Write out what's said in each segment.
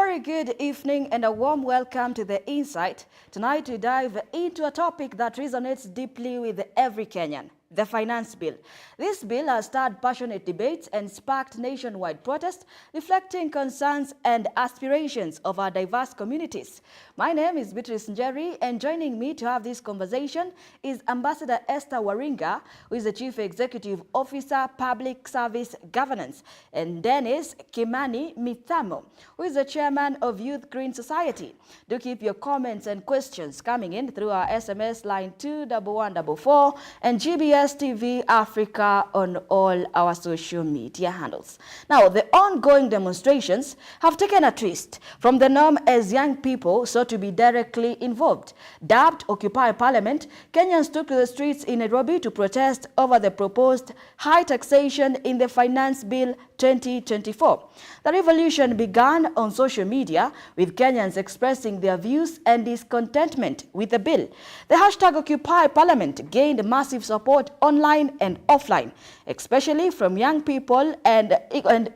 very good evening and a warm welcome to The Insight. Tonight we dive into a topic that resonates deeply with every Kenyan, the finance bill. This bill has stirred passionate debates and sparked nationwide protests, reflecting concerns and aspirations of our diverse communities. My name is Beatrice Njeri, and joining me to have this conversation is Ambassador Esther Waringa, who is the Chief Executive Officer, Public Service Governance, and Dennis Kimani Mithamo, who is the Chairman of Youth Green Society. Do keep your comments and questions coming in through our SMS line 21144 and GBS TV Africa on all our social media handles. Now, the ongoing demonstrations have taken a twist from the norm as young people sought to be directly involved. Dubbed Occupy Parliament, Kenyans took to the streets in Nairobi to protest over the proposed high taxation in the Finance Bill 2024. The revolution began on social media, with Kenyans expressing their views and discontentment with the bill. The hashtag Occupy Parliament gained massive support online and offline, especially from young people and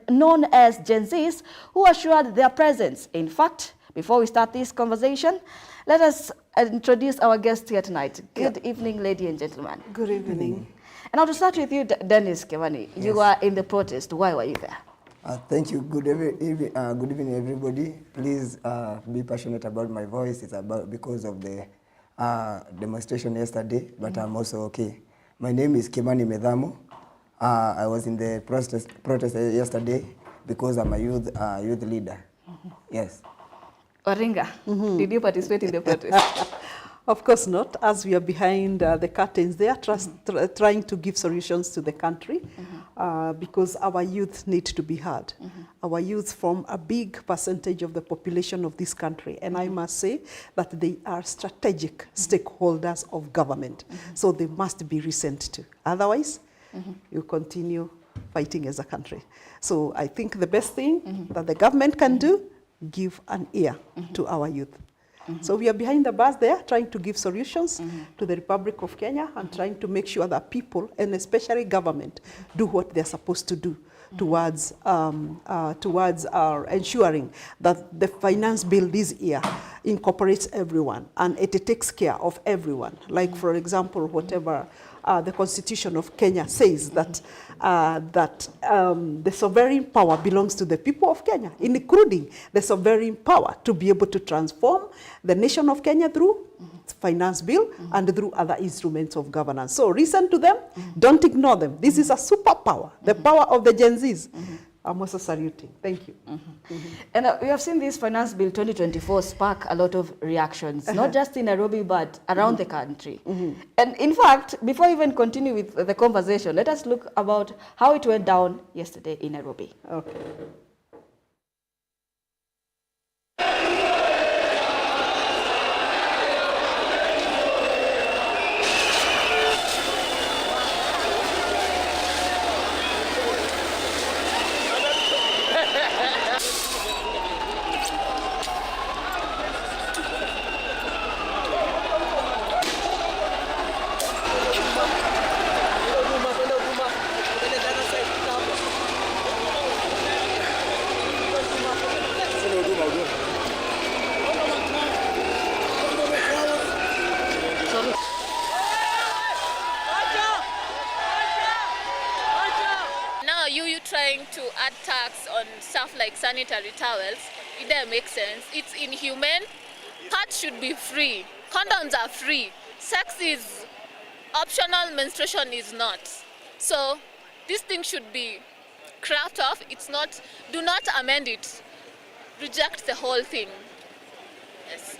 known as Gen Zs, who assured their presence. In fact, before we start this conversation, let us introduce our guest here tonight. Good evening, ladies and gentlemen. Good evening. And I'll start with you, Dennis Kimani. Yes. You were in the protest. Why were you there? Thank you. Good evening, everybody. Please be passionate about my voice. It's about because of the demonstration yesterday, but I'm also okay. My name is Kimani Mithamo. I was in the protest yesterday because I'm a youth leader. Yes. Waringa, did you participate in the protest? Of course not, as we are behind the curtains there, trying to give solutions to the country, because our youth need to be heard. Our youth form a big percentage of the population of this country, and I must say that they are strategic stakeholders of government, so they must be listened to. Otherwise, you continue fighting as a country. So I think the best thing that the government can do, give an ear to our youth. So we are behind the bus there, trying to give solutions to the Republic of Kenya and trying to make sure that people, and especially government, do what they're supposed to do towards ensuring that the finance bill this year incorporates everyone and it takes care of everyone. Like, for example, whatever the Constitution of Kenya says that the sovereign power belongs to the people of Kenya, including the sovereign power to be able to transform the nation of Kenya through finance bill and through other instruments of governance. So listen to them, don't ignore them. This is a superpower, the power of the Gen Zs. I'm also saluting. Thank you. And we have seen this Finance Bill 2024 spark a lot of reactions, not just in Nairobi, but around the country. And in fact, before we even continue with the conversation, let us look about how it went down yesterday in Nairobi. Okay. Now you trying to add tax on stuff like sanitary towels, it doesn't make sense. It's inhumane. Pads should be free. Condoms are free. Sex is optional, menstruation is not. So this thing should be scrapped off. It's not, do not amend it. Reject the whole thing. Yes.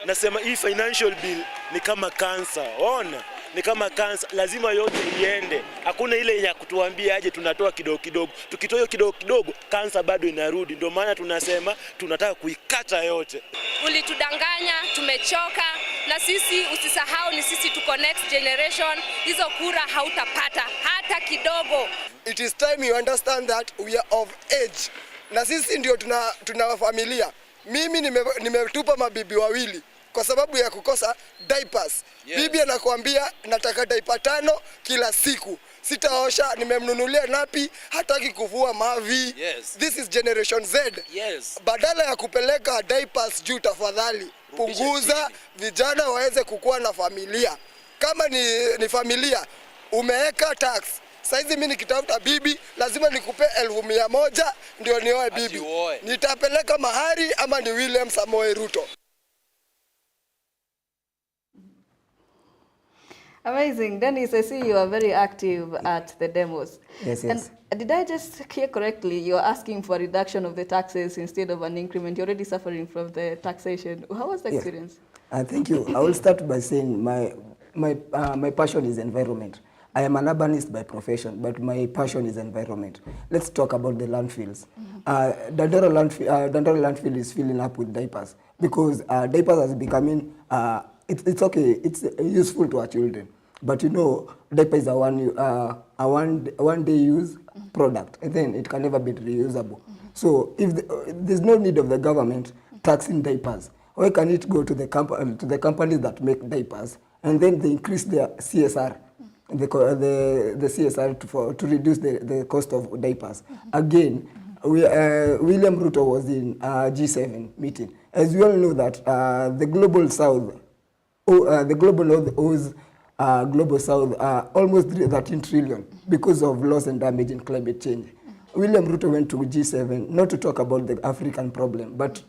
Nasema hii financial bill ni kama cancer. Ona, ni kama cancer, lazima yote iende. Hakuna ile ya kutuambia aje tunatoa kidogo kidogo. Tukitoa hiyo kidogo kidogo, cancer bado inarudi. Ndio maana tunasema tunataka kuikata yote. Ulitudanganya, tumechoka, na sisi usisahau ni sisi tuko next generation. Hizo kura hautapata hata kidogo. It is time you understand that we are of age. Na sisi ndio tuna familia. Mimi nimetupa mabibi wawili kwa sababu ya kukosa diapers. Yes. Bibi anakuambia nataka diaper 5 kila siku. sitaosha, nimemnunulia napi, hataki kuvua mavi. Yes. This is Generation Z. Yes. Badala ya kupeleka diapers juu, tafadhali punguza, vijana waweze kukua na familia. Kama ni familia, umeweka tax. Saizi mimi nikitafuta bibi lazima nikupe 1,100 ndio nioe bibi. Nitapeleka mahari ama ni William Samoei Ruto? Amazing. Dennis, I see you are very active at the demos. Yes, yes. And did I just hear correctly? You're asking for a reduction of the taxes instead of an increment. You're already suffering from the taxation. How was the experience? Thank you. I will start by saying my passion is environment. I am an urbanist by profession, but my passion is environment. Let's talk about the landfills. Dandara landfill is filling up with diapers because diapers has becoming, it's okay, it's useful to our children. But you know, diaper is a one day use product, and then it can never be reusable. So if there's no need of the government taxing diapers, why can it go to the companies that make diapers, and then they increase their CSR, the CSR to reduce the cost of diapers? Again, William Ruto was in G7 meeting. As we all know that the global south, the global north owes global south almost 13 trillion because of loss and damage in climate change. William Ruto went to G7 not to talk about the African problem, but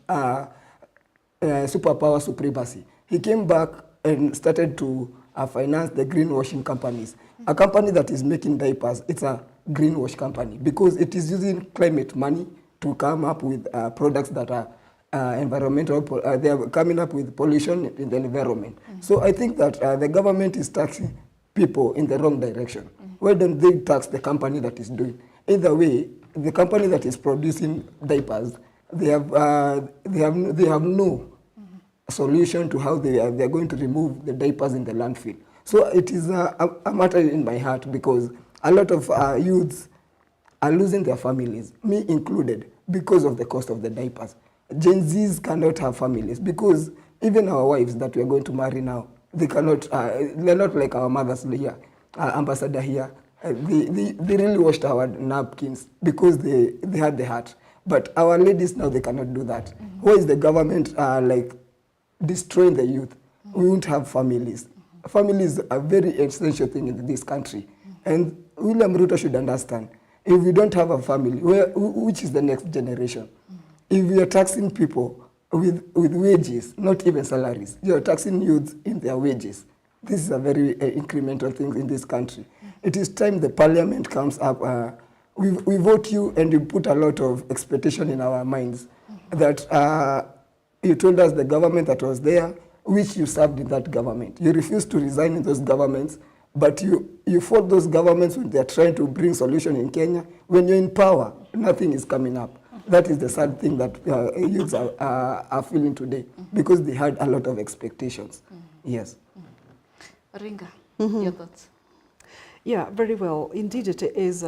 superpower supremacy. He came back and started to finance the greenwashing companies. A company that is making diapers, it's a greenwash company because it is using climate money to come up with products that are environmental, they are coming up with pollution in the environment. So I think that the government is taxing people in the wrong direction. Why don't they tax the company that is doing? Either way, the company that is producing diapers, they have no solution to how they are going to remove the diapers in the landfill. So it is a matter in my heart because a lot of youths are losing their families, me included, because of the cost of the diapers. Gen Zs cannot have families because even our wives that we are going to marry now, they cannot, they're not like our mothers here, ambassador here. They really washed our napkins because they had the heart. But our ladies now, they cannot do that. Why is the government like destroying the youth? We won't have families. Families are a very essential thing in this country. And William Ruto should understand, if we don't have a family, which is the next generation? If we are taxing people with wages, not even salaries, you are taxing youths in their wages. This is a very incremental thing in this country. It is time the parliament comes up. We vote you and you put a lot of expectation in our minds that you told us the government that was there, which you served in that government. You refused to resign in those governments, but you fought those governments when they are trying to bring solution in Kenya. When you're in power, nothing is coming up. That is the sad thing that youths are feeling today because they had a lot of expectations. Yes. Ringa, your thoughts? Yeah, very well. Indeed, it is.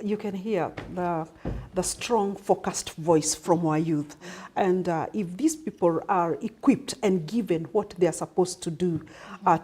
You can hear the strong, focused voice from our youth. And if these people are equipped and given what they are supposed to do,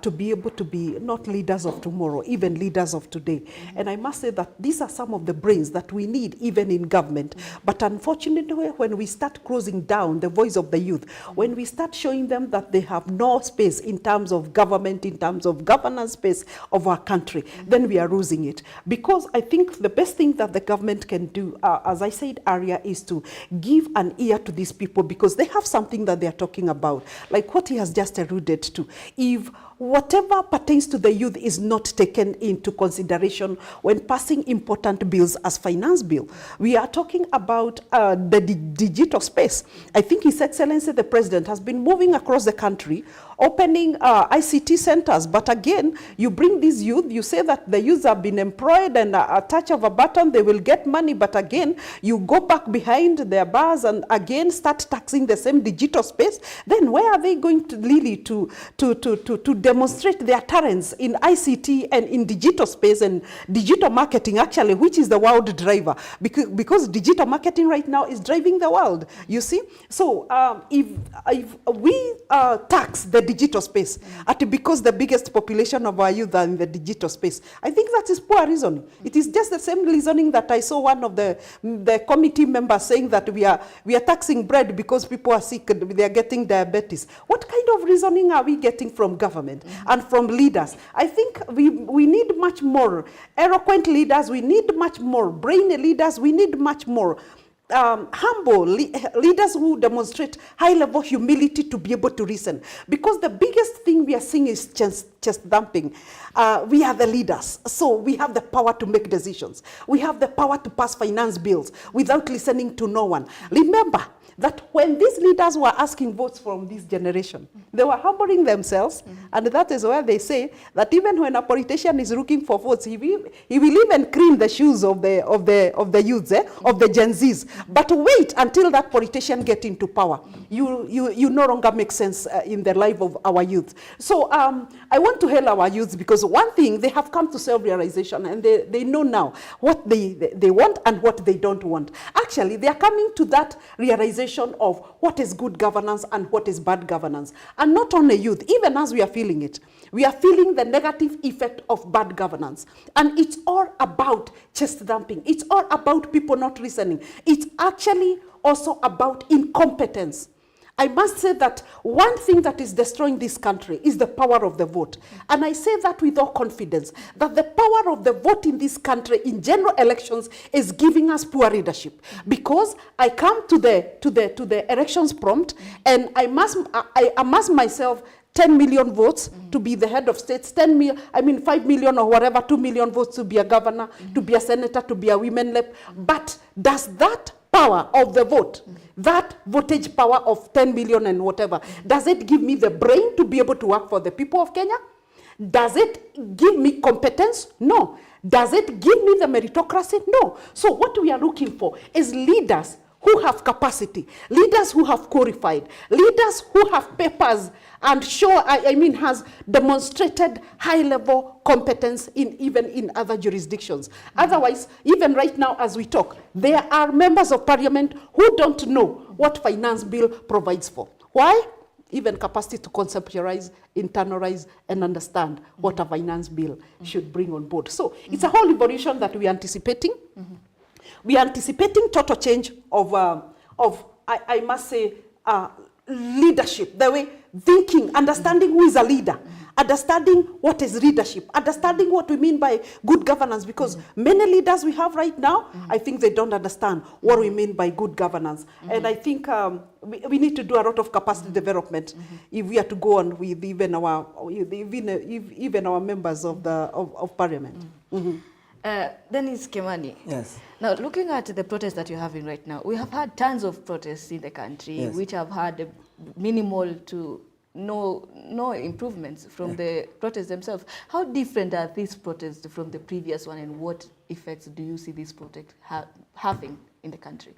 to be able to be not leaders of tomorrow, even leaders of today. And I must say that these are some of the brains that we need even in government. But unfortunately, when we start closing down the voice of the youth, when we start showing them that they have no space in terms of government, in terms of governance space of our country, then we are losing it. Because I think the best thing that the government can do, as I said earlier, is to give an ear to these people because they have something that they are talking about, like what he has just alluded to. If whatever pertains to the youth is not taken into consideration when passing important bills as finance bill. We are talking about the digital space. I think His Excellency the President has been moving across the country, opening ICT centers. But again, you bring these youth, you say that the youths have been employed and a touch of a button, they will get money. But again, you go back behind their bars and again start taxing the same digital space. Then where are they going to really to demonstrate their talents in ICT and in digital space and digital marketing, actually, which is the world driver, because digital marketing right now is driving the world, you see. So if we tax the digital space, because the biggest population of our youth are in the digital space, I think that is poor reasoning. It is just the same reasoning that I saw one of the committee members saying that we are taxing bread because people are sick, they are getting diabetes. What kind of reasoning are we getting from government and from leaders? I think we need much more eloquent leaders, we need much more brainy leaders, we need much more humble leaders who demonstrate high-level humility to be able to reason. Because the biggest thing we are seeing is chest thumping. We are the leaders, so we have the power to make decisions. We have the power to pass finance bills without listening to no one. Remember that when these leaders were asking votes from this generation, they were humbling themselves, and that is where they say that even when a politician is looking for votes, he will even clean the shoes of the youths, of the Gen Zs. But wait until that politician get into power. You no longer make sense in the life of our youth. So I want to hail our youths, because one thing, they have come to self-realization, and they know now what they want and what they don't want. Actually, they are coming to that realization of what is good governance and what is bad governance. And not only youth, even as we are feeling it, we are feeling the negative effect of bad governance. And it's all about chest thumping. It's all about people not listening. It's actually also about incompetence. I must say that one thing that is destroying this country is the power of the vote. And I say that with all confidence, that the power of the vote in this country in general elections is giving us poor leadership. Because I come to the elections prompt, and I amass myself 10 million votes to be the head of states, 5 million or whatever, 2 million votes to be a governor, to be a senator, to be a women rep. But does that power of the vote, that votage power of 10 million and whatever, does it give me the brain to be able to work for the people of Kenya? Does it give me competence? No. Does it give me the meritocracy? No. So what we are looking for is leaders who have capacity, leaders who have qualified, leaders who have papers and has demonstrated high-level competence even in other jurisdictions. Otherwise, even right now as we talk, there are members of parliament who don't know what finance bill provides for. Why? Even capacity to conceptualize, internalize, and understand what a finance bill should bring on board. So it's a whole evolution that we are anticipating. We are anticipating total change of I must say, leadership, the way thinking, understanding who is a leader, understanding what is leadership, understanding what we mean by good governance, because many leaders we have right now, I think they don't understand what we mean by good governance. And I think we need to do a lot of capacity development if we are to go on with even our members of parliament. Dennis Kimani. Yes. Now, looking at the protests that you're having right now, we have had tons of protests in the country, yes, which have had minimal to no improvements from the protests themselves. How different are these protests from the previous one, and what effects do you see these protests having in the country?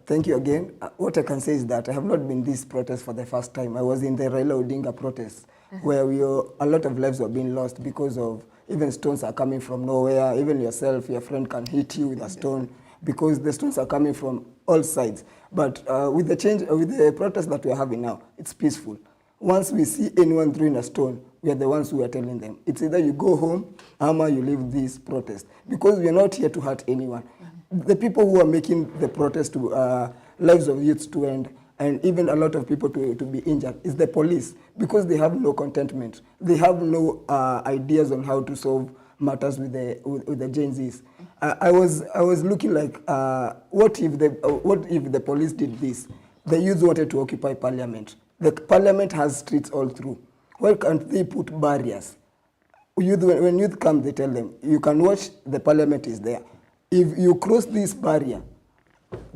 Thank you again. What I can say is that I have not been this protest for the first time. I was in the Raila Odinga protest, where a lot of lives were being lost because of even stones are coming from nowhere. Even yourself, your friend can hit you with a stone because the stones are coming from all sides. But with the protest that we are having now, it's peaceful. Once we see anyone throwing a stone, we are the ones who are telling them. It's either you go home or you leave this protest, because we are not here to hurt anyone. The people who are making the protest to lives of youths to end, and even a lot of people to be injured, is the police, because they have no contentment. They have no ideas on how to solve matters with the Gen Zs. I was looking like, what if the police did this? The youths wanted to occupy parliament. The parliament has streets all through. Why can't they put barriers? When youth come, they tell them, you can watch, the parliament is there. If you cross this barrier,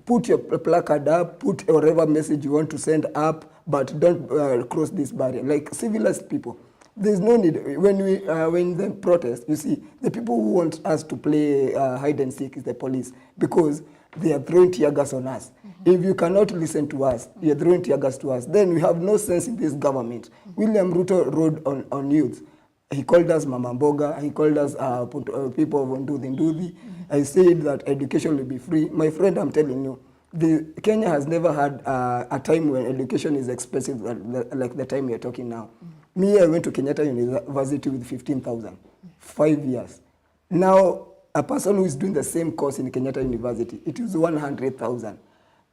put your placard up, put whatever message you want to send up, but don't cross this barrier. Like civilized people, There's no need. When they protest, you see, the people who want us to play hide and seek is the police, because they are throwing tear gas on us. If you cannot listen to us, you're throwing tear gas to us, then we have no sense in this government. William Ruto rode on youth. He called us Mama Mboga. He called us people of Nduthi. I said that education will be free. My friend, I'm telling you, Kenya has never had a time when education is expensive like the time you're talking now. Me, I went to Kenyatta University with 15,000, 5 years. Now, a person who is doing the same course in Kenyatta University, it is 100,000.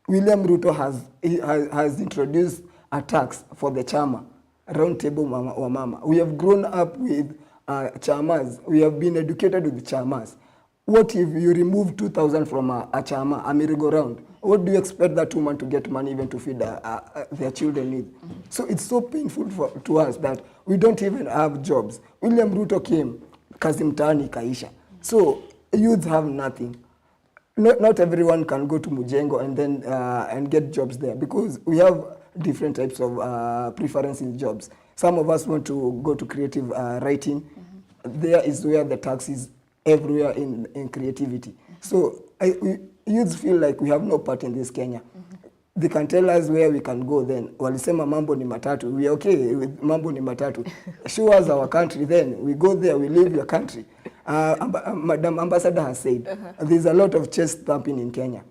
William Ruto has introduced a tax for the chama, round table wa mama. We have grown up with chamas. We have been educated with chamas. What if you remove 2,000 from a chama, a merry-go-round? What do you expect that woman to get money even to feed their children with? So it's so painful to us that we don't even have jobs. William Ruto came, kazi mtaani kaisha. So youth have nothing. Not everyone can go to Mujengo and then and get jobs there, because we have different types of preference in jobs. Some of us want to go to creative writing. There is where the tax is everywhere in creativity. So youths feel like we have no part in this Kenya. They can tell us where we can go then. Walisema mambo ni matatu. We are okay with mambo ni matatu. Show us our country then. We go there, we leave your country. Madam Ambassador has said, there's a lot of chest thumping in Kenya.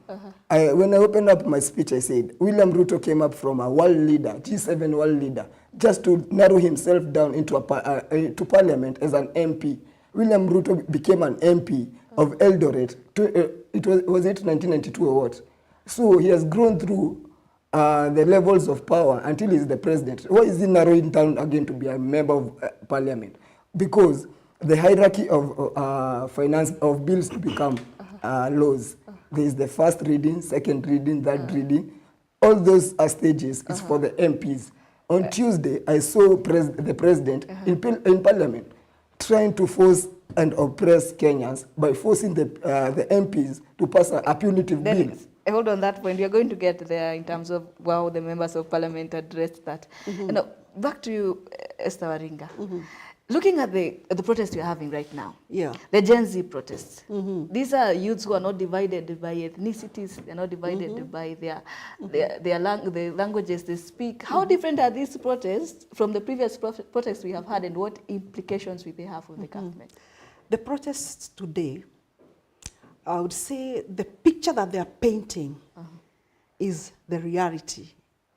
When I opened up my speech, I said, William Ruto came up from a world leader, G7 world leader, just to narrow himself down into to parliament as an MP. William Ruto became an MP of Eldoret. Was it 1992 or what? So he has grown through the levels of power until he's the president. Why is he narrowing down again to be a member of parliament? Because the hierarchy of finance of bills to become laws. There is the first reading, second reading, third reading. All those stages is for the MPs. On Tuesday, I saw the president in parliament trying to force and oppress Kenyans by forcing the MPs to pass a punitive bill. Hold on that point. We are going to get there in terms of how the members of parliament addressed that. And back to you, Esther Waringa. Looking at the protests you're having right now, the Gen Z protests, these are youths who are not divided by ethnicities, they're not divided by the languages they speak. How different are these protests from the previous protests we have had, and what implications will they have for the government? The protests today, I would say the picture that they are painting is the reality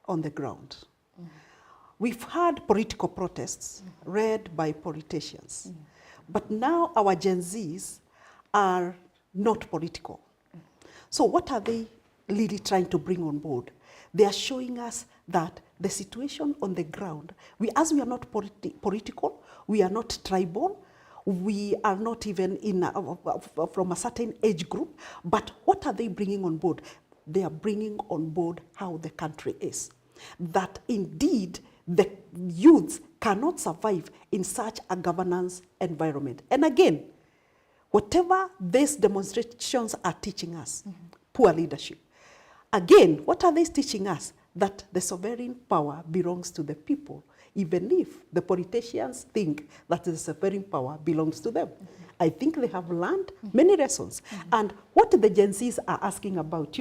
on the ground. We've had political protests led by politicians, but now our Gen Zs are not political. So what are they really trying to bring on board? They are showing us that the situation on the ground, as we are not political, we are not tribal, we are not even from a certain age group, but what are they bringing on board? They are bringing on board how the country is. That indeed, the youths cannot survive in such a governance environment. And again, whatever these demonstrations are teaching us, poor leadership. Again, what are they teaching us? That the sovereign power belongs to the people, even if the politicians think that the sovereign power belongs to them. I think they have learned many lessons. And what the Gen Zs are asking about,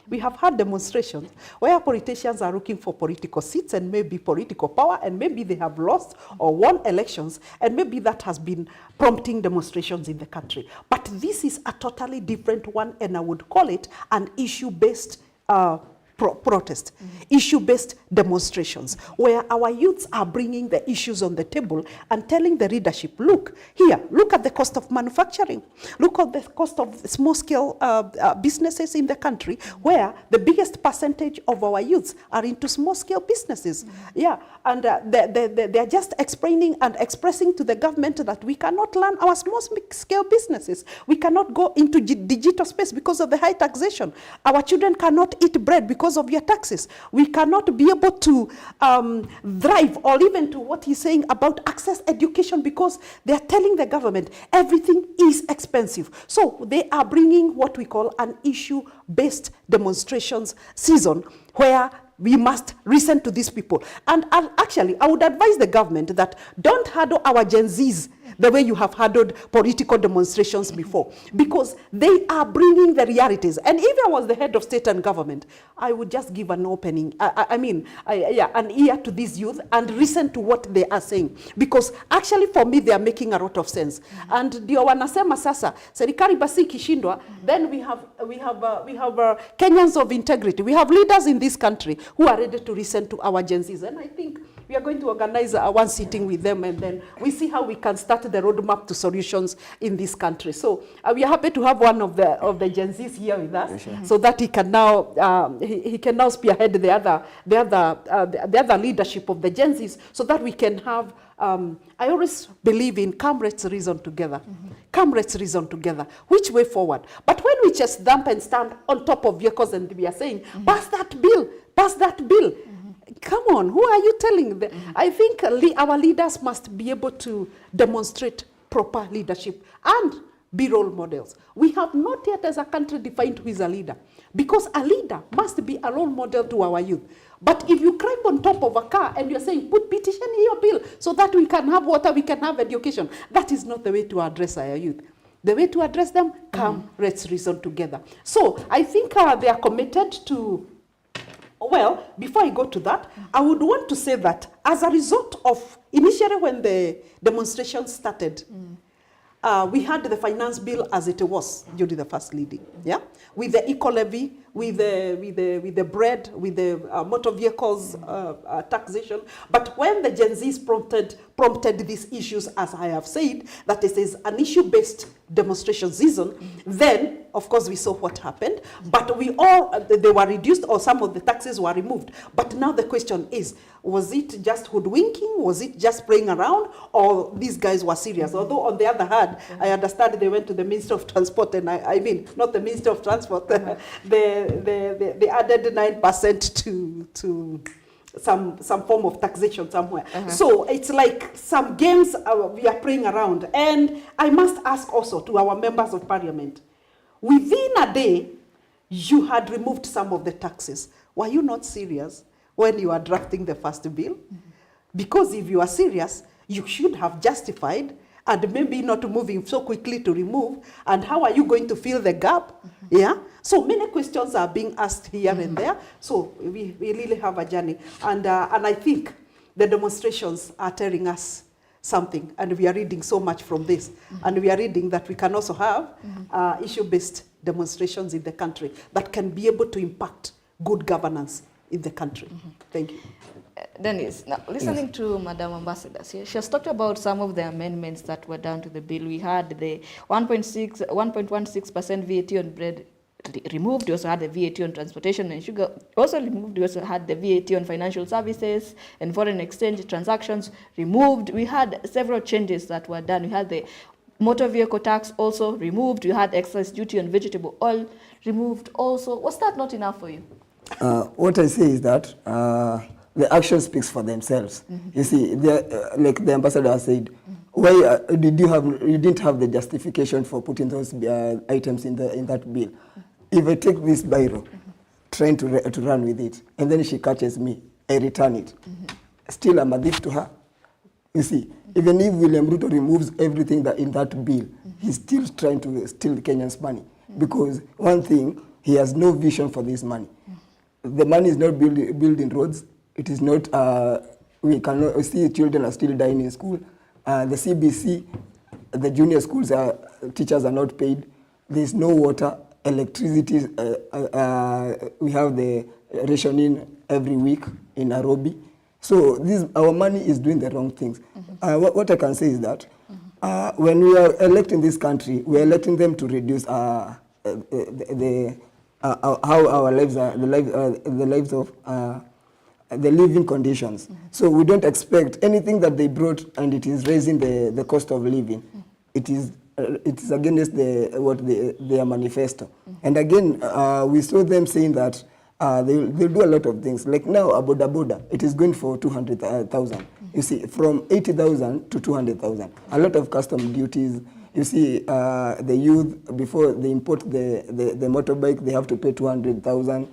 we have had demonstrations where politicians are looking for political seats and maybe political power, and maybe they have lost or won elections, and maybe that has been prompting demonstrations in the country. But this is a totally different one, and I would call it an issue-based protest, issue-based demonstrations, where our youths are bringing the issues on the table and telling the leadership, look at the cost of manufacturing, look at the cost of small-scale businesses in the country, where the biggest percentage of our youths are into small-scale businesses. And they are just explaining and expressing to the government that we cannot run our small-scale businesses. We cannot go into digital space because of the high taxation. Our children cannot eat bread because of your taxes. We cannot be able to thrive, or even to what he's saying about access education, because they are telling the government everything is expensive. So they are bringing what we call an issue-based demonstrations season, where We must listen to these people. And actually, I would advise the government that don't handle our Gen Zs the way you have handled political demonstrations before, because they are bringing the realities. And if I was the head of state and government, I would just give an opening, an ear to these youth and listen to what they are saying. Because actually for me, they are making a lot of sense. And ndio wanasema sasa, serikali basi kishindwa, then we have Kenyans of integrity. We have leaders in this country who are ready to listen to our Gen Zs. And I think we are going to organize one sitting with them, and then we see how we can start the roadmap to solutions in this country. So we are happy to have one of the Gen Zs here with us, so that he can now he can now spearhead the other leadership of the Gen Zs, so that we can have. I always believe in come let's reason together. Come let's reason together. Which way forward? But when we just dump and stand on top of vehicles and we are saying, pass that bill, pass that bill. Come on, who are you telling? I think our leaders must be able to demonstrate proper leadership and be role models. We have not yet as a country defined who is a leader, because a leader must be a role model to our youth. But if you climb on top of a car and you're saying, put petition in your bill so that we can have water, we can have education, that is not the way to address our youth. The way to address them, come, let's reason together. So I think they are committed to. Well, before I go to that, I would want to say that as a result of, initially when the demonstration started, we had the finance bill as it was during the first reading, yeah, with the eco levy, with the bread, with the motor vehicles taxation. But when the Gen Zs prompted these issues, as I have said, that it is an issue-based demonstration season, then of course we saw what happened. But they were reduced, or some of the taxes were removed. But now the question is, was it just hoodwinking? Was it just playing around? Or these guys were serious? Although on the other hand, I understand they went to the Minister of Transport, and I mean, not the Minister of Transport, they added 9% to some form of taxation somewhere. So it's like some games we are playing around. And I must ask also to our members of parliament, within a day, you had removed some of the taxes. Were you not serious when you are drafting the first bill? Because if you are serious, you should have justified and maybe not moving so quickly to remove. And how are you going to fill the gap? Yeah. So many questions are being asked here and there. So we really have a journey. And I think the demonstrations are telling us something. And we are reading so much from this. And we are reading that we can also have issue-based demonstrations in the country that can be able to impact good governance in the country. Thank you. Dennis, now listening to Madam Ambassador, she has talked about some of the amendments that were done to the bill. We had the 1.16% VAT on bread removed. We also had the VAT on transportation and sugar also removed. We also had the VAT on financial services and foreign exchange transactions removed. We had several changes that were done. We had the motor vehicle tax also removed. We had excise duty on vegetable oil removed also. Was that not enough for you? What I say is that the action speaks for themselves. You see, like the ambassador said, why you didn't have the justification for putting those items in that bill? If I take this biro, trying to run with it, and then she catches me, I return it. Still, I'm a thief to her. You see, even if William Ruto removes everything in that bill, he's still trying to steal Kenyans' money. Because one thing, he has no vision for this money. The money is not building roads. It is not, we cannot see children are still dying in school. The CBC, the junior schools, teachers are not paid. There's no water, electricity. We have the rationing every week in Nairobi. So our money is doing the wrong things. What I can say is that when we are electing this country, we are electing them to reduce how our lives are, the lives of the living conditions. So we don't expect anything that they brought, and it is raising the cost of living. It is against their manifesto. And again, we saw them saying that they'll do a lot of things. Like now, a boda, it is going for 200,000. You see, from 80,000 to 200,000. A lot of custom duties. You see, the youth, before they import the motorbike, they have to pay 200,000.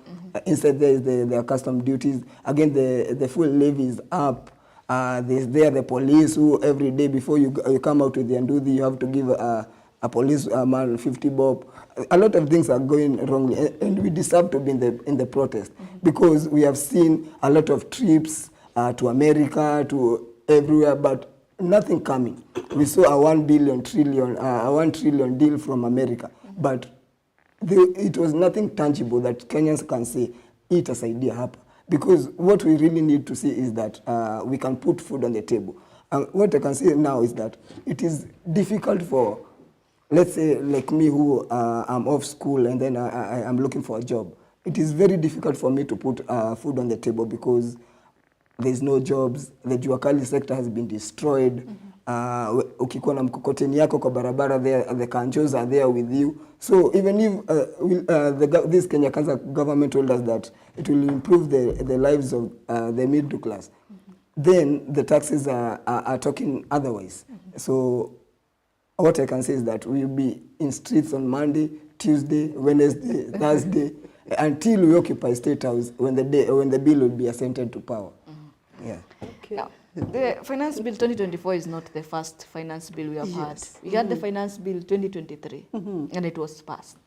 inside there is the custom duties. Again, the fuel levy is up. There's the police who every day before you come out with the Nduthi, you have to give a police man 50 bob. A lot of things are going wrongly, and we deserve to be in the protest because we have seen a lot of trips to America, to everywhere, but nothing coming. We saw a 1 trillion deal from America, but it was nothing tangible that Kenyans can say, itasaidia hapa. Because what we really need to see is that we can put food on the table. What I can say now is that it is difficult for, let's say, like me who I'm off school and then I'm looking for a job. It is very difficult for me to put food on the table because there's no jobs. The Juakali sector has been destroyed. Ukikuwa na mkokoteni yako kwa barabara, the kanjos are there with you. So even if this Kenya Kwanza government told us that it will improve the lives of the middle class, then the taxes are talking otherwise. So what I can say is that we'll be in streets on Monday, Tuesday, Wednesday, Thursday, until we occupy State House when the bill will be assented to power. Yeah. Okay. Now, the Finance Bill 2024 is not the first finance bill we have had. We had the Finance Bill 2023, and it was passed.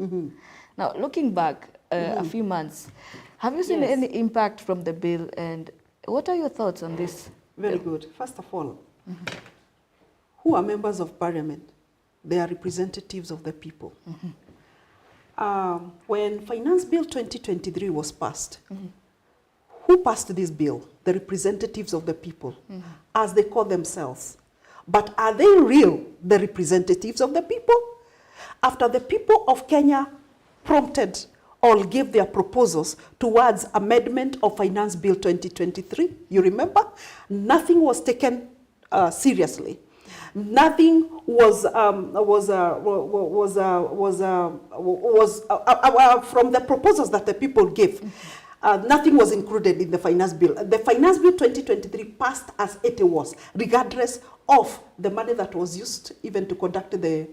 Now, looking back a few months, have you seen any impact from the bill, and what are your thoughts on this? Very good. First of all, who are members of parliament? They are representatives of the people. When Finance Bill 2023 was passed, who passed this bill? The representatives of the people, as they call themselves. But are they real, the representatives of the people? After the people of Kenya prompted or gave their proposals towards amendment of Finance Bill 2023, you remember? Nothing was taken seriously. Nothing was from the proposals that the people gave. Nothing was included in the Finance Bill. The Finance Bill 2023 passed as it was, regardless of the money that was used even to conduct the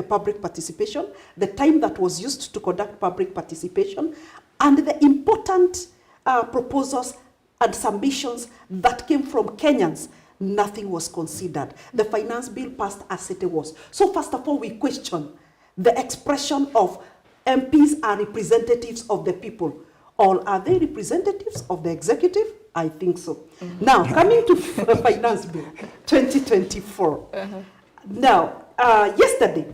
public participation, the time that was used to conduct public participation, and the important proposals and submissions that came from Kenyans. Nothing was considered. The Finance Bill passed as it was. So first of all, we question the expression of MPs are representatives of the people. Or are they representatives of the executive? I think so. Now, coming to Finance Bill 2024. Now, yesterday,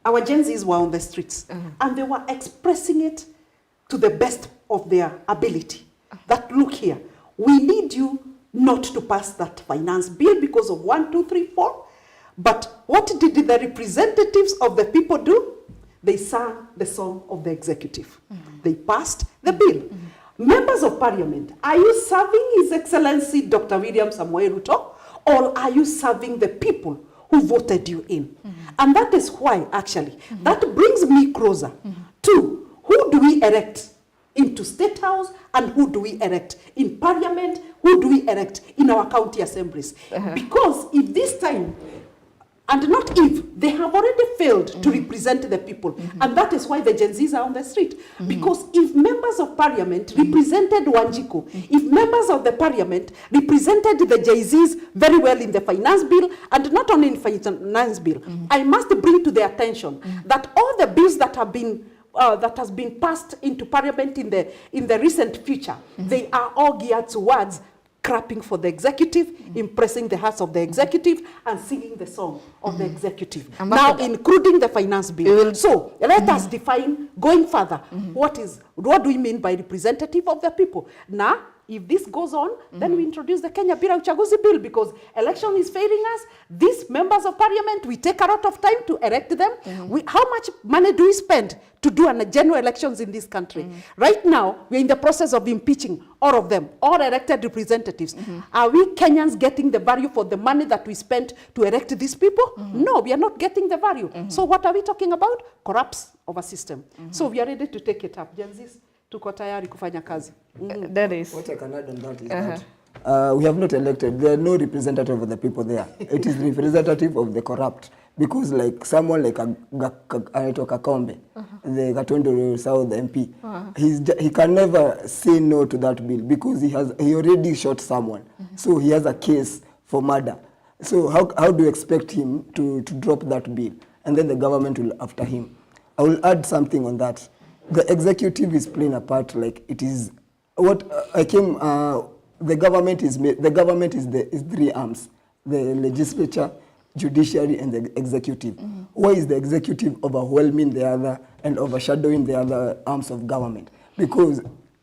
our Gen Zs were on the streets, and they were expressing it to the best of their ability. That, look here, we need you not to pass that finance bill because of 1, 2, 3, 4. But what did the representatives of the people do? They sang the song of the executive. They passed the bill. Members of Parliament, are you serving His Excellency Dr. William Samoei Ruto, or are you serving the people who voted you in? And that is why, actually, that brings me closer to who do we elect into State House and who do we elect in Parliament, who do we elect in our county assemblies. Because if this time, and not if, they have already failed to represent the people. And that is why the Gen Zs are on the street. Because if members of Parliament represented Wanjiku, if members of the Parliament represented the Jay-Zs very well in the Finance Bill, and not only in Finance Bill, I must bring to their attention that all the bills that have been that has been passed into Parliament in the recent future, they are all geared towards crapping for the executive, impressing the hearts of the executive, and singing the song of the executive. Now, including the Finance Bill. So, let us define, going further, what do we mean by representative of the people? Now, if this goes on, then we introduce the Kenya Bila Uchaguzi Bill, because election is failing us. These members of Parliament, we take a lot of time to elect them. How much money do we spend to do general elections in this country? Right now, we're in the process of impeaching all of them, all elected representatives. Are we Kenyans getting the value for the money that we spent to elect these people? No, we are not getting the value. So what are we talking about? Corrupts of a system. So we are ready to take it up. Gen Zs, tuko tayari kufanya kazi. That is. What I can add on that is that we have not elected. There are no representative of the people there. It is representative of the corrupt. because like someone like Anaitwa Kakombe, the Katondo South MP, he can never say no to that bill because he already shot someone, so he has a case for murder. So how do you expect him to drop that bill, and then the government will after him? I will add something on that. The executive is playing a part, like it is what the government is three arms: the legislature, judiciary, and the executive. Why is the executive overwhelming the other and overshadowing the other arms of government? Because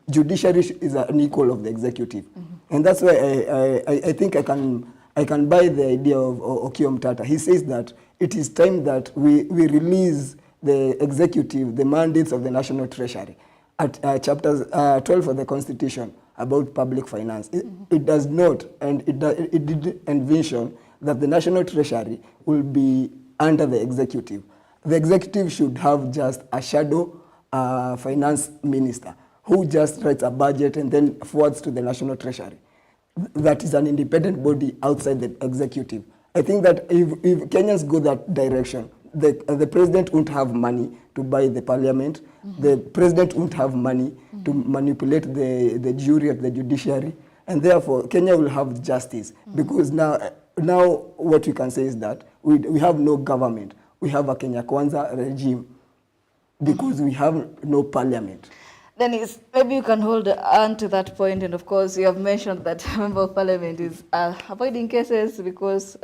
judiciary is an equal of the executive, and that's why I think I can buy the idea of Okiya Mtata. He says that it is time that we release the executive the mandates of the National Treasury at chapter 12 of the Constitution about public finance. It does not, and it did envision that the National Treasury will be under the executive. The executive should have just a shadow finance minister who just writes a budget and then forwards to the National Treasury. That is an independent body outside the executive. I think that if Kenyans go that direction, the president won't have money to buy the parliament. The president won't have money to manipulate the jury of the judiciary, and therefore Kenya will have justice. Because now what we can say is that we have no government. We have a Kenya Kwanza regime because we have no parliament. Dennis, maybe you can hold on to that point, and of course you have mentioned that member of parliament is avoiding cases because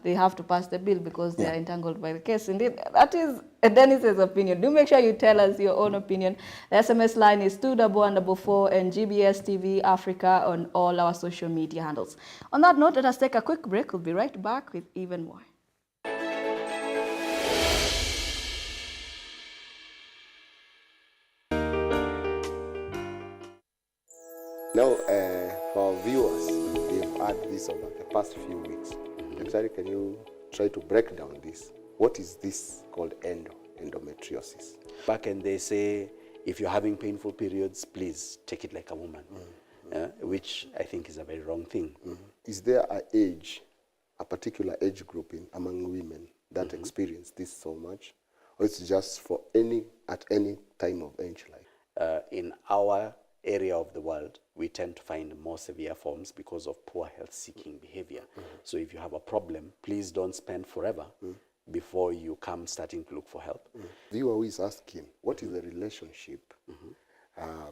they have to pass the bill because they are entangled by the case. Indeed, that is Dennis's opinion. Do make sure you tell us your own opinion. The SMS line is 21144 and GBS TV Africa on all our social media handles. On that note, let us take a quick break. We'll be right back with even more. Now, for our viewers, they've had this over the past few weeks. Daktari, can you try to break down this? What is this called endometriosis? Back and they say, if you're having painful periods, please take it like a woman, which I think is a very wrong thing. Is there a particular age group among women that experience this so much? Or it's just for at any time of age life? In our area of the world, we tend to find more severe forms because of poor health-seeking behavior. So if you have a problem, please don't spend forever before you come starting to look for help. Viewer who is asking, what is the relationship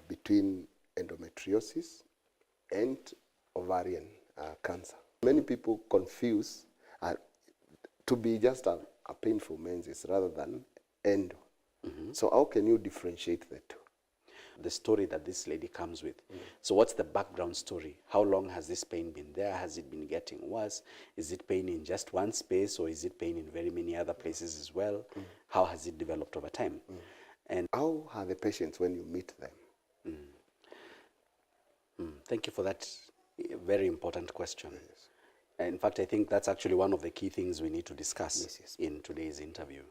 between endometriosis and ovarian cancer? Many people confuse to be just a painful menses rather than endo. So how can you differentiate the two? The story that this lady comes with. So what's the background story? How long has this pain been there? Has it been getting worse? Is it pain in just one space, or is it pain in very many other places as well? How has it developed over time? And how are the patients when you meet them? Thank you for that very important question. Yes. In fact, I think that's actually one of the key things we need to discuss in today's interview.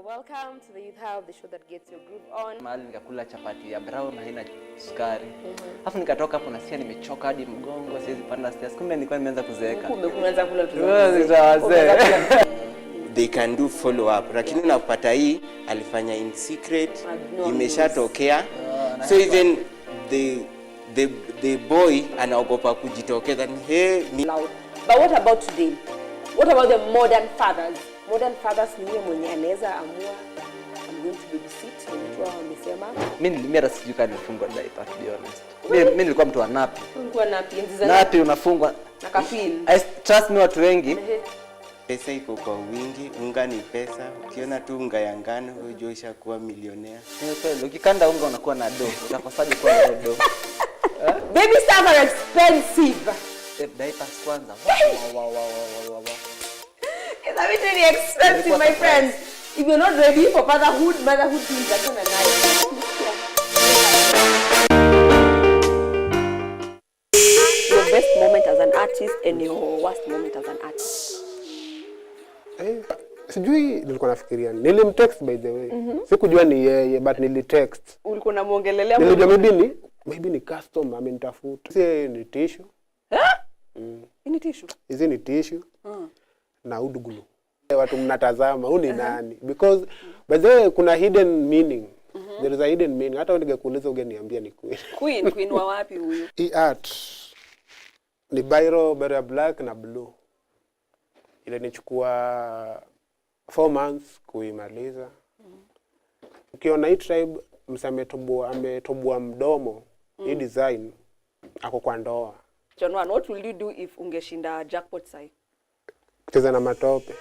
Welcome to the Youth Hub, the show that gets your groove on. Mahali nikakula chapati ya brown haina sukari. Alafu nikatoka hapo nasikia nimechoka hadi mgongo, siwezi panda stairs. Kumbe nilikuwa nimeanza kuzeeka. Kumbe kuanza kula tu. They can do follow up. Lakini unapata hii alifanya in secret, imeshatokea. So even the boy anaogopa kujitokeza. But what about today? What about the modern fathers? Modern fathers ni yeye mwenye anaweza amua I'm going to babysit, ndio wamesema. Mimi hata sijui kama nilifungwa diaper, to be honest. Mimi nilikuwa mtu wa napi. Ulikuwa napi enzi za napi unafungwa na kafil. Trust me, watu wengi. Pesa iko kwa wingi, unga ni pesa. Ukiona tu unga ya ngano unajua ishakuwa milionea. Ni kweli, ukikanda unga unakuwa na dough. Utakosaje kwa dough? Baby stuff are expensive. Diapers kwanza. Wow. It's a bit really expensive, my friends. If you're not ready for motherhood things are kind of nice. Your best moment as a and your worst moment as an artist? Sijui nilikuwa nafikiria. Nilimtext by the way. Sikujua ni yeye but nilitext. Ulikuwa unamuongelelea Nilijua maybe ni customer amenitafuta. Sisi ni tissue. Ni tissue. Hizi ni tissue. Na udugulu. Watu mnatazama huyu ni nani? Because by the way kuna hidden meaning. There is a hidden meaning. Hata ungekuuliza ungeniambia ni queen. Queen wa wapi huyu? Hii art ni biro black na blue. Ile nichukua 4 months kuimaliza. Ukiona hii tribe ametoboa mdomo, hii design ako kwa ndoa. John, what will you do if ungeshinda jackpot sai? Kucheza na matope.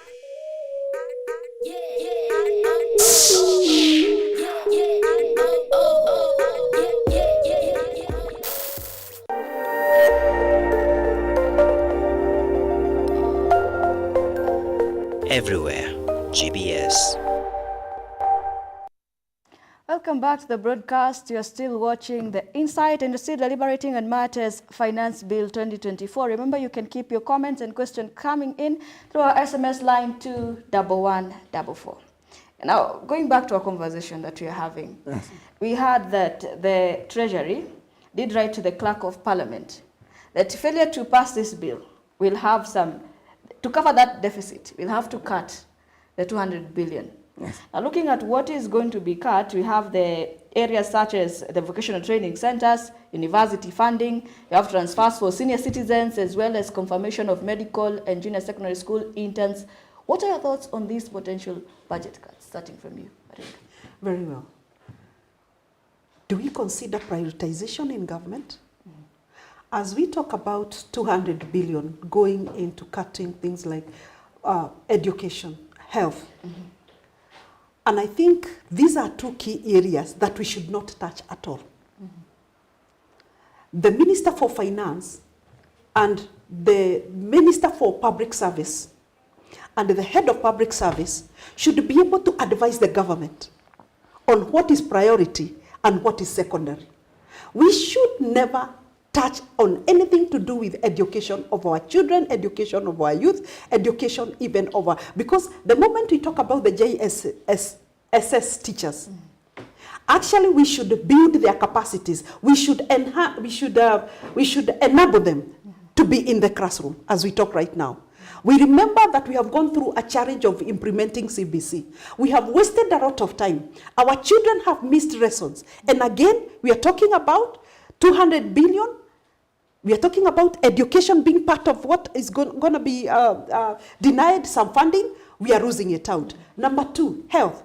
Everywhere, GBS. Welcome back to the broadcast. You are still watching The Insight and you're still deliberating on matters Finance Bill 2024. Remember, you can keep your comments and questions coming in through our SMS line 21144. Now, going back to our conversation that we are having, we heard that the Treasury did write to the Clerk of Parliament that failure to pass this bill will have some, to cover that deficit, we'll have to cut the 200 billion. Yes. Now, looking at what is going to be cut, we have the areas such as the vocational training centers, university funding, you have transfers for senior citizens, as well as confirmation of medical and junior secondary school interns. What are your thoughts on these potential budget cuts, starting from you, Marinda? Very well. Do we consider prioritization in government? As we talk about 200 billion going into cutting things like education, health, and I think these are two key areas that we should not touch at all. The Minister for Finance and the Minister for Public Service and the Head of Public Service should be able to advise the government on what is priority and what is secondary. We should never touch on anything to do with education of our children, education of our youth, education even of our, because the moment we talk about the JSS teachers, actually we should build their capacities. We should enhance, we should enable them to be in the classroom as we talk right now. We remember that we have gone through a challenge of implementing CBC. We have wasted a lot of time. Our children have missed lessons. And again, we are talking about 200 billion. We are talking about education being part of what is going to be denied some funding. We are losing it out. Number 2, health.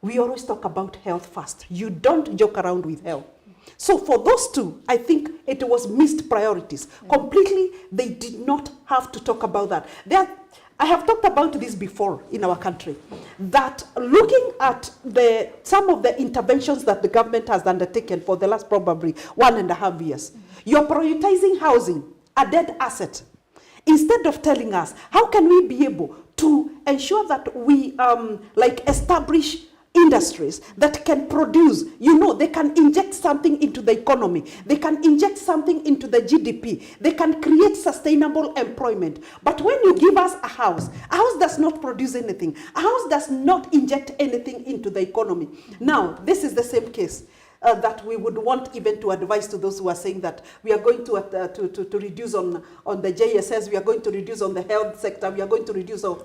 We always talk about health first. You don't joke around with health. So for those two, I think it was missed priorities. Completely, they did not have to talk about that. I have talked about this before in our country, that looking at some of the interventions that the government has undertaken for the last probably 1.5 years, you're prioritizing housing, a dead asset, instead of telling us, how can we be able to ensure that we establish industries that can produce, they can inject something into the economy, they can inject something into the GDP, they can create sustainable employment. But when you give us a house does not produce anything, a house does not inject anything into the economy. Now, this is the same case that we would want even to advise to those who are saying that we are going to reduce on the JSS, we are going to reduce on the health sector, we are going to reduce on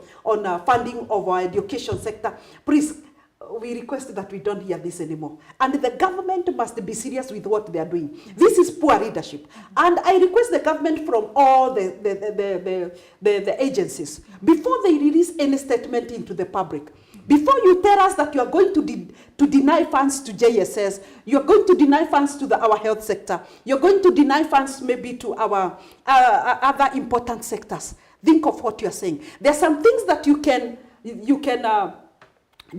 funding of our education sector. Please, we request that we don't hear this anymore. And the government must be serious with what they are doing. This is poor leadership. And I request the government from all the agencies, before they release any statement into the public, before you tell us that you are going to deny funds to JSS, you are going to deny funds to our health sector, you're going to deny funds maybe to our other important sectors. Think of what you are saying. There are some things that you can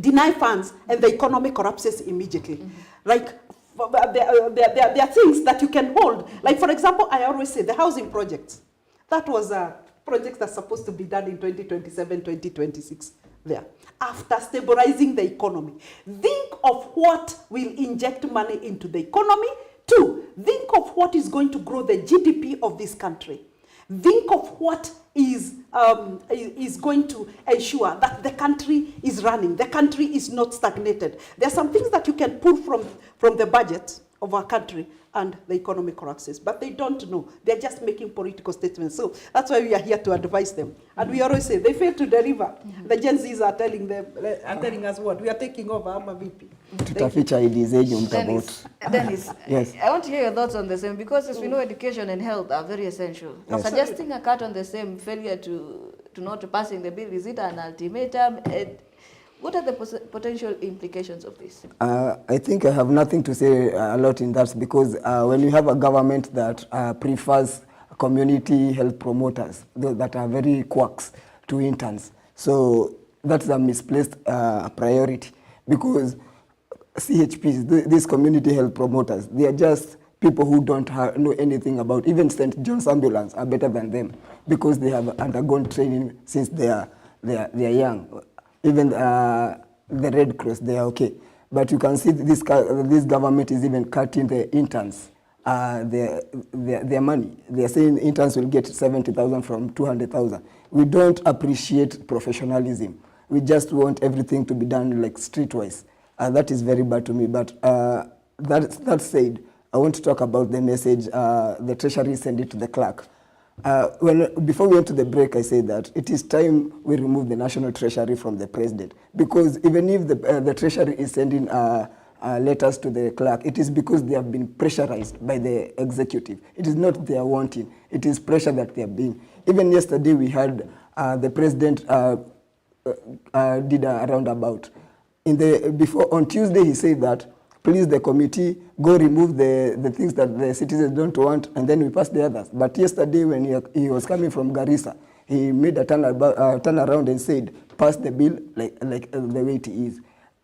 deny funds and the economy collapses immediately. Like there are things that you can hold. Like for example, I always say the housing projects. That was a project that's supposed to be done in 2027, 2026 there. After stabilizing the economy. Think of what will inject money into the economy. 2, think of what is going to grow the GDP of this country. Think of what is going to ensure that the country is running, the country is not stagnated. There are some things that you can pull from the budget of our country and the economy collapses, but they don't know. They're just making political statements. So that's why we are here to advise them. And we always say they fail to deliver. The Gen Zs are telling us what? We are taking over, ama vipi? Tutaficha ID zenyu mtabot. Dennis, Yes. I want to hear your thoughts on the same, because as we know, education and health are very essential. Yes. Suggesting a cut on the same, failure to not passing the bill, is it an ultimatum? What are the potential implications of this? I think I have nothing to say a lot in that, because when you have a government that prefers community health promoters that are very quacks to interns, so that's a misplaced priority, because CHPs, these community health promoters, they are just people who don't know anything about. Even St. John's Ambulance are better than them, because they have undergone training since they are young. Even the Red Cross, they are okay. But you can see this government is even cutting the interns, their money. They are saying interns will get 70,000 from 200,000. We don't appreciate professionalism. We just want everything to be done like streetwise. That is very bad to me. But that said, I want to talk about the message the Treasury sent it to the clerk. Before we went to the break, I said that it is time we remove the National Treasury from the President, because even if the Treasury is sending letters to the clerk, it is because they have been pressurized by the executive. It is not their wanting, it is pressure that they have been. Even yesterday we had the President did a roundabout. On Tuesday he said that, please, the committee, go remove the things that the citizens don't want, and then we pass the others. But yesterday, when he was coming from Garissa, he made a turn around and said, pass the bill like the way it is.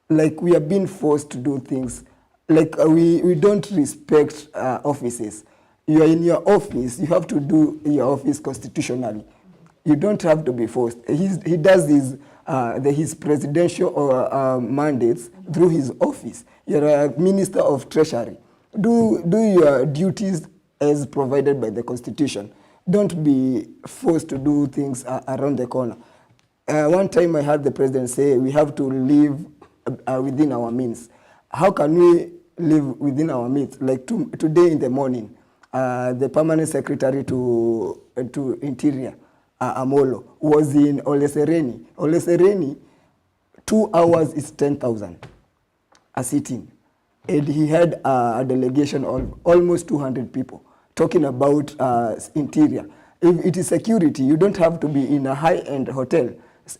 Like we are being forced to do things. Like we don't respect offices. You are in your office, you have to do your office constitutionally. You don't have to be forced. He does his presidential mandates through his office. You're a Minister of Treasury. Do your duties as provided by the Constitution. Don't be forced to do things around the corner. One time I heard the President say we have to live within our means. How can we live within our means? Like today in the morning, the Permanent Secretary to Interior, Amolo, was in Ole Sereni. Ole Sereni, 2 hours is 10,000 a sitting. And he had a delegation of almost 200 people talking about interior. If it is security, you don't have to be in a high-end hotel.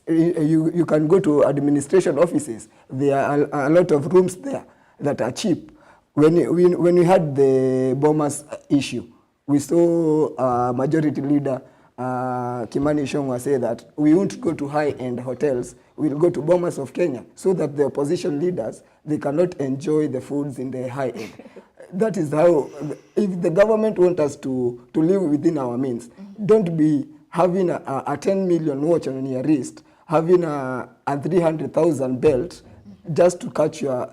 You can go to administration offices. There are a lot of rooms there that are cheap. When we had the Bomas issue, we saw Majority Leader Kimani Ichung'wah say that we won't go to high-end hotels, we'll go to Bomas of Kenya, so that the opposition leaders, they cannot enjoy the foods in the high-end. That is how, if the government wants us to live within our means, don't be having a 10 million watch on your wrist, having a 300,000 belt just to catch your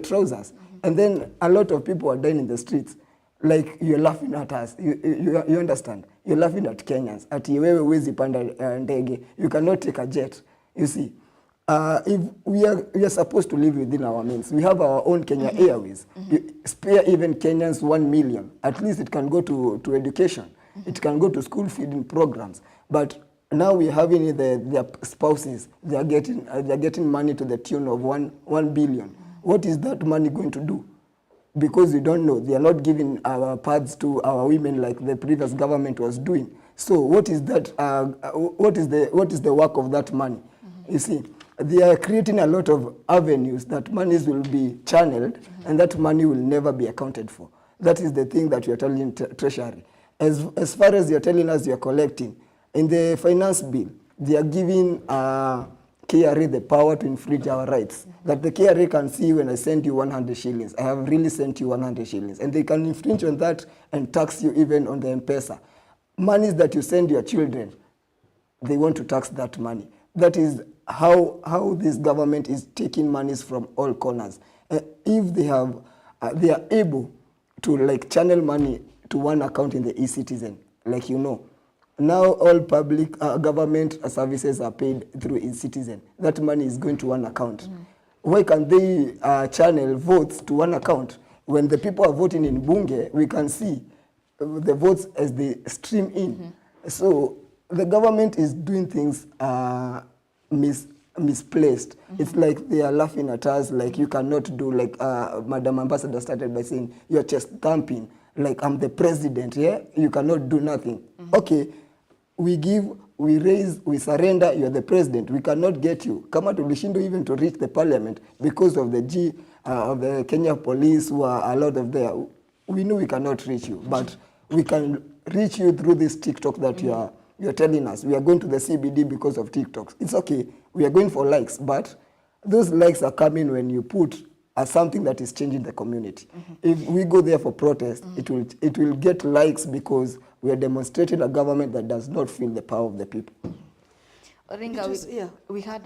trousers. And then a lot of people are dying in the streets. Like you're laughing at us, you understand? You're laughing at Kenyans. At wewe huwezi panda ndege, you cannot take a jet. You see, if we are supposed to live within our means. We have our own Kenya Airways. You spare even Kenyans 1 million. At least it can go to education. It can go to school feeding programs. But now we're having their spouses. They are getting money to the tune of 1 billion. What is that money going to do? Because we don't know. They are not giving our pads to our women like the previous government was doing. So what is that? What is the work of that money? You see, they are creating a lot of avenues that monies will be channeled, and that money will never be accounted for. That is the thing that we are telling Treasury. As far as you're telling us you're collecting, in the finance bill, they are giving KRA the power to infringe our rights. That the KRA can see when I send you 100 shillings, I have really sent you 100 shillings. And they can infringe on that and tax you even on the M-Pesa. Monies that you send your children, they want to tax that money. That is how this government is taking monies from all corners. If they are able to channel money to one account in the e-citizen, like you know. Now all public government services are paid through e-citizen. That money is going to one account. Why can't they channel votes to one account? When the people are voting in Bunge, we can see the votes as they stream in. So the government is doing things misplaced. It's like they are laughing at us, like you cannot do, like Madam Ambassador started by saying, you're chest thumping, like I'm the president, yeah? You cannot do nothing. Okay, we give, we raise, we surrender, you're the president. We cannot get you. Kama tulishindwa even to reach the parliament because of the of the Kenya police who are a lot of there. We know we cannot reach you, but we can reach you through this TikTok that you're telling us. We are going to the CBD because of TikToks. It's okay. We are going for likes, but those likes are coming when you put something that is changing the community. If we go there for protest, it will get likes because we are demonstrating a government that does not feel the power of the people. Oringa, we had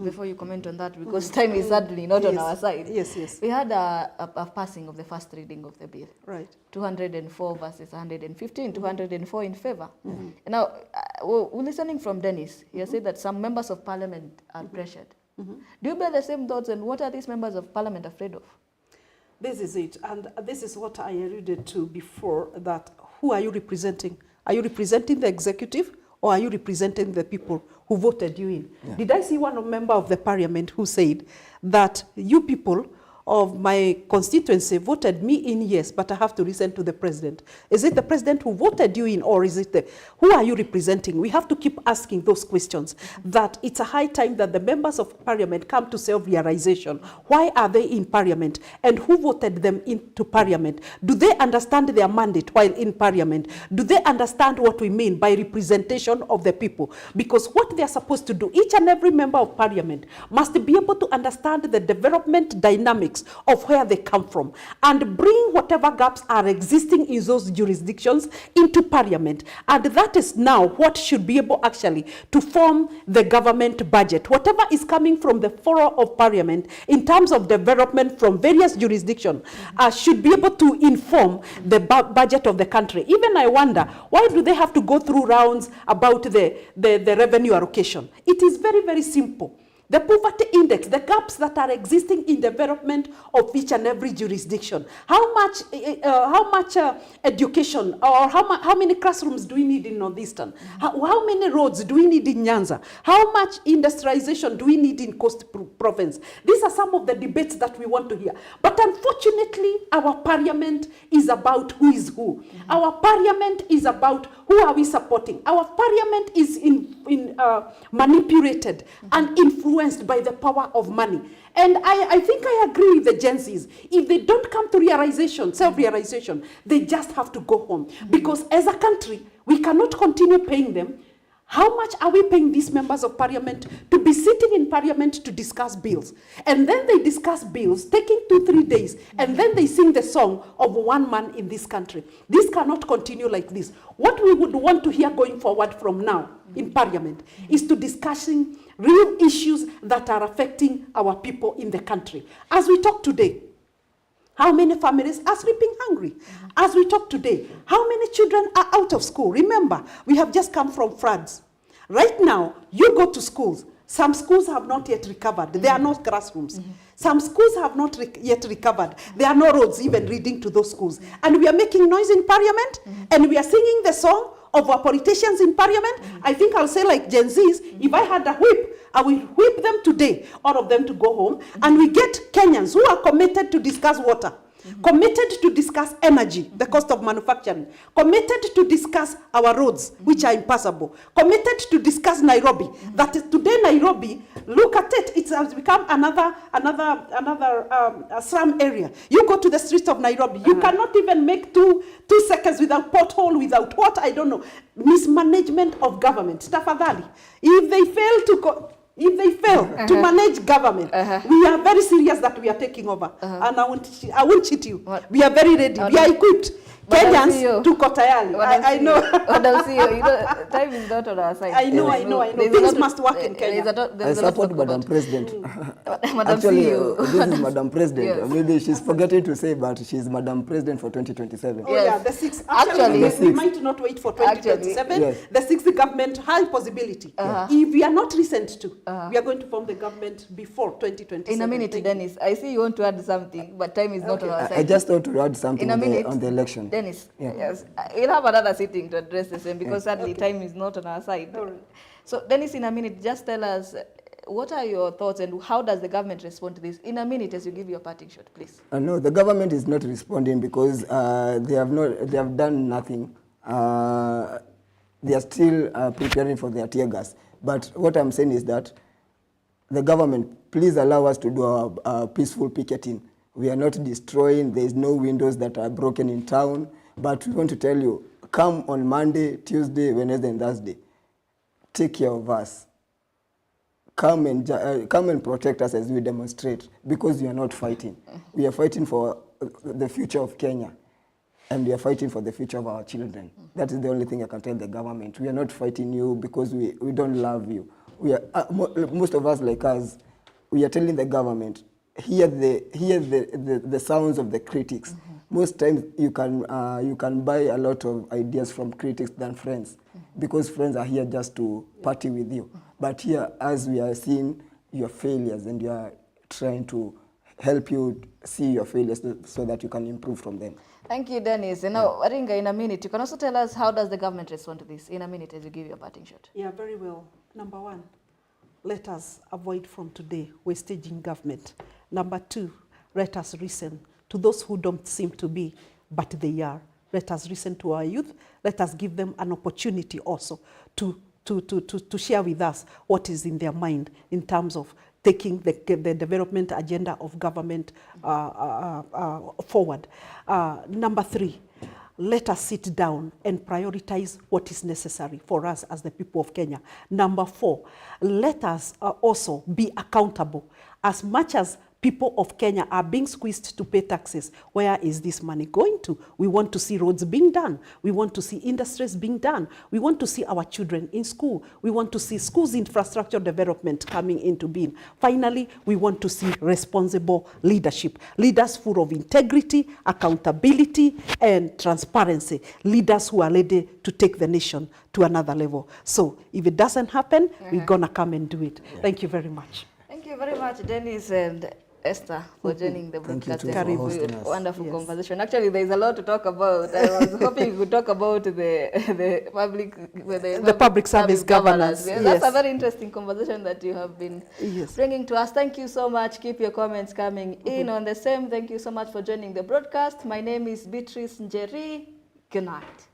before you comment on that, because time is sadly not on our side. Yes. We had a passing of the first reading of the bill. Right. 204 versus 115, 204 in favor. Now, listening from Dennis, he has said that some members of parliament are pressured. Do you bear the same thoughts, and what are these members of parliament afraid of? This is it, and this is what I alluded to before, that who are you representing? Are you representing the executive, or are you representing the people who voted you in? Yeah. Did I see one member of the parliament who said that you people of my constituency voted me in, yes, but I have to listen to the president? Is it the president who voted you in, or is it who are you representing? We have to keep asking those questions, that it's a high time that the members of parliament come to self-realization. Why are they in parliament, and who voted them into parliament? Do they understand their mandate while in parliament? Do they understand what we mean by representation of the people? Because what they're supposed to do, each and every member of parliament must be able to understand the development dynamics of where they come from, and bring whatever gaps are existing in those jurisdictions into parliament. And that is now what should be able actually to form the government budget. Whatever is coming from the floor of parliament in terms of development from various jurisdictions should be able to inform the budget of the country. Even I wonder, why do they have to go through rounds about the revenue allocation? It is very, very simple. The poverty index, the gaps that are existing in development of each and every jurisdiction. How much education, or how many classrooms do we need in Northeastern? How many roads do we need in Nyanza? How much industrialization do we need in Coast Province? These are some of the debates that we want to hear. But unfortunately, our parliament is about who is who. Our parliament is about who are we supporting. Our parliament is manipulated and influenced by the power of money. And I think I agree with the Gen Zs. If they don't come to realization, self-realization, they just have to go home. Because as a country, we cannot continue paying them. How much are we paying these members of parliament to be sitting in parliament to discuss bills? And then they discuss bills, taking 2-3 days, and then they sing the song of one man in this country. This cannot continue like this. What we would want to hear going forward from now in parliament is to discussing real issues that are affecting our people in the country. As we talk today, how many families are sleeping hungry? As we talk today, how many children are out of school? Remember, we have just come from floods. Right now, you go to schools. Some schools have not yet recovered. There are no classrooms. Some schools have not yet recovered. There are no roads even leading to those schools. And we are making noise in parliament, and we are singing the song of our politicians in parliament. I think I'll say like Gen Zs, if I had a whip, I will whip them today, all of them to go home. And we get Kenyans who are committed to discuss water, committed to discuss energy, the cost of manufacturing, committed to discuss our roads, which are impassable, committed to discuss Nairobi. That is today Nairobi, look at it, it has become another slum area. You go to the streets of Nairobi, you cannot even make two seconds without pothole, without what, I don't know. Mismanagement of government. Tafadhali. If they fail to manage government, we are very serious that we are taking over. And I won't cheat you. What? We are very ready. We are equipped. Kenyans CEO, tuko tayari. I know. Madam CEO, you know, time is not on our side. I know. Things must work in Kenya. I support Madam President. Madam Actually, CEO. this is Madam President. Yes. Maybe she's forgetting to say, but she's Madam President for 2027. Oh yeah, the sixth. Actually, we might not wait for 2027. Yes. The sixth government, high possibility. If we are not recent to, we are going to form the government before 2027. In a minute, Dennis, I see you want to add something, but time is not on our side. I just want to add something In a minute, on the election. Dennis, Yeah. yes, we'll have another sitting to address the same because sadly time is not on our side. So Dennis, in a minute, just tell us what are your thoughts and how does the government respond to this? In a minute, as you give your parting shot, please. No, the government is not responding because they have done nothing. They are still preparing for their tear gas. But what I'm saying is that the government, please allow us to do our peaceful picketing. We are not destroying. There is no windows that are broken in town. But we want to tell you, come on Monday, Tuesday, Wednesday, and Thursday. Take care of us. Come and protect us as we demonstrate, because we are not fighting. We are fighting for the future of Kenya, and we are fighting for the future of our children. That is the only thing I can tell the government. We are not fighting you because we don't love you. We are, most of us like us, we are telling the government, hear the sounds of the critics. Most times you can buy a lot of ideas from critics than friends, because friends are here just to party with you. But here, as we are seeing your failures, and you are trying to help you see your failures so that you can improve from them. Thank you, Dennis. And now, Waringa, in a minute, you can also tell us how does the government respond to this? In a minute, as you give your parting shot. Yeah, very well. Number one, let us avoid from today wastage in government. Number two, let us listen to those who don't seem to be, but they are. Let us listen to our youth. Let us give them an opportunity also to share with us what is in their mind in terms of taking the development agenda of government forward. Number three, let us sit down and prioritize what is necessary for us as the people of Kenya. Number four, let us also be accountable. As much as people of Kenya are being squeezed to pay taxes, where is this money going to? We want to see roads being done. We want to see industries being done. We want to see our children in school. We want to see schools infrastructure development coming into being. Finally, we want to see responsible leadership. Leaders full of integrity, accountability, and transparency. Leaders who are ready to take the nation to another level. So if it doesn't happen, we're going to come and do it. Thank you very much. Thank you very much, Dennis and Esther, for joining the broadcast. Wonderful conversation. Actually, there is a lot to talk about. I was hoping we could talk about the public service governance. Yes. That's a very interesting conversation that you have been bringing to us. Thank you so much. Keep your comments coming in on the same. Thank you so much for joining the broadcast. My name is Beatrice Njeri. Good night.